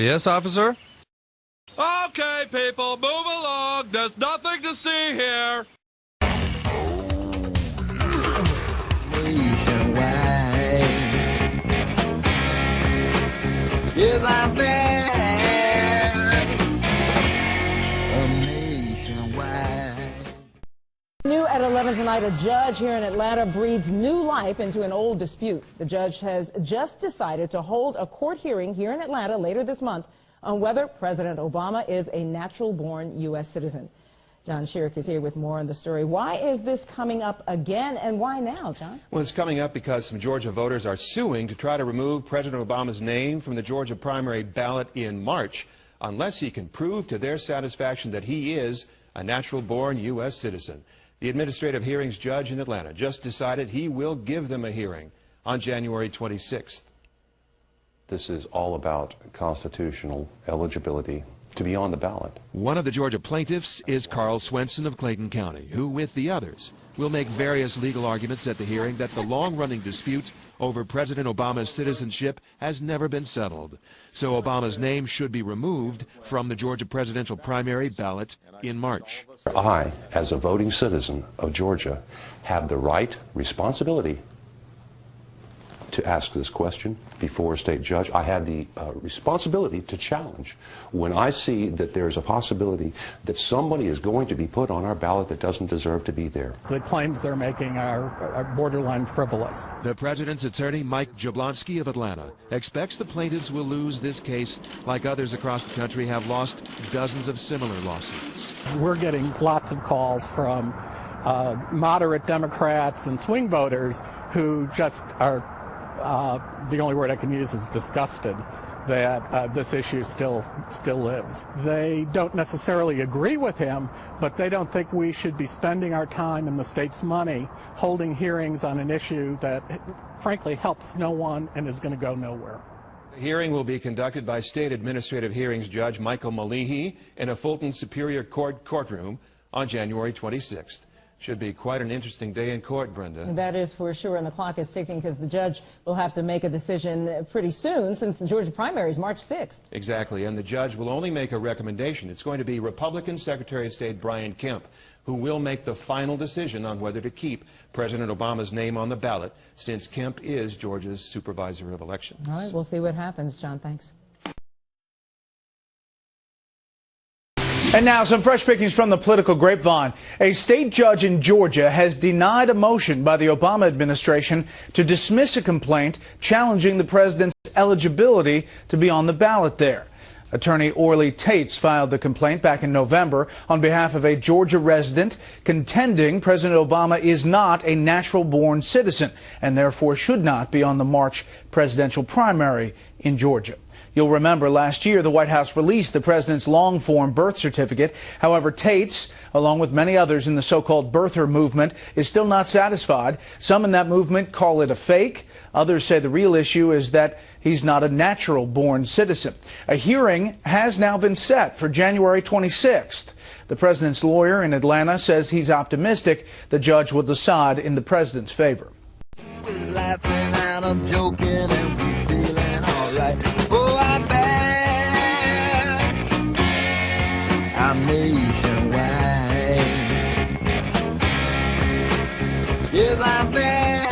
Yes, officer? Okay, people, move along. There's nothing to see here. Nationwide. Yes, I'm there. Nationwide. New at 11 tonight, a judge here in Atlanta breathes new life into an old dispute. The judge has just decided to hold a court hearing here in Atlanta later this month on whether President Obama is a natural-born U.S. citizen. John Sherrick is here with more on the story. Why is this coming up again, and why now, John? Well, it's coming up because some Georgia voters are suing to try to remove President Obama's name from the Georgia primary ballot in March unless he can prove to their satisfaction that he is a natural-born U.S. citizen. The administrative hearings judge in Atlanta just decided he will give them a hearing on January 26th. This is all about constitutional eligibility to be on the ballot. One of the Georgia plaintiffs is Carl Swenson of Clayton County, who, with the others, will make various legal arguments at the hearing that the long-running dispute over President Obama's citizenship has never been settled. So Obama's name should be removed from the Georgia presidential primary ballot in March. I, as a voting citizen of Georgia, have the right, responsibility to ask this question before a state judge. I have the responsibility to challenge when I see that there's a possibility that somebody is going to be put on our ballot that doesn't deserve to be there. The claims they're making are borderline frivolous. The president's attorney, Mike Jablonski of Atlanta, expects the plaintiffs will lose this case like others across the country have lost dozens of similar lawsuits. We're getting lots of calls from moderate Democrats and swing voters who just are the only word I can use is disgusted that this issue still lives. They don't necessarily agree with him, but they don't think we should be spending our time and the state's money holding hearings on an issue that frankly helps no one and is going to go nowhere. The hearing will be conducted by State Administrative Hearings Judge Michael Malihi in a Fulton Superior Court courtroom on January 26th. Should be quite an interesting day in court, Brenda. That is for sure, and the clock is ticking because the judge will have to make a decision pretty soon since the Georgia primary is March 6th. Exactly, and the judge will only make a recommendation. It's going to be Republican Secretary of State Brian Kemp who will make the final decision on whether to keep President Obama's name on the ballot, since Kemp is Georgia's supervisor of elections. All right, we'll see what happens, John. Thanks. And now some fresh pickings from the political grapevine. A state judge in Georgia has denied a motion by the Obama administration to dismiss a complaint challenging the president's eligibility to be on the ballot there. Attorney Orly Tates filed the complaint back in November on behalf of a Georgia resident contending President Obama is not a natural-born citizen and therefore should not be on the March presidential primary in Georgia. You'll remember last year the White House released the president's long-form birth certificate. However, Tates, along with many others in the so-called birther movement, is still not satisfied. Some in that movement call it a fake. Others say the real issue is that he's not a natural-born citizen. A hearing has now been set for January 26th. The president's lawyer in Atlanta says he's optimistic the judge will decide in the president's favor. We're laughing and I'm joking and we're feeling all right. I'm nationwide. Yes, I'm there.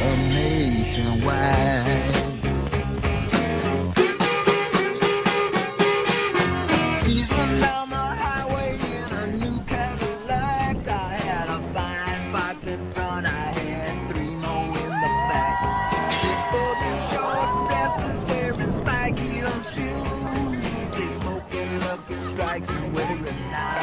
I'm nationwide. Easing down the highway in a new Cadillac. I had a fine fox in front, I had 3 more in the back. They're sporting short dresses, wearing spiky heel shoes. Smoking lucky strikes and wearing knives.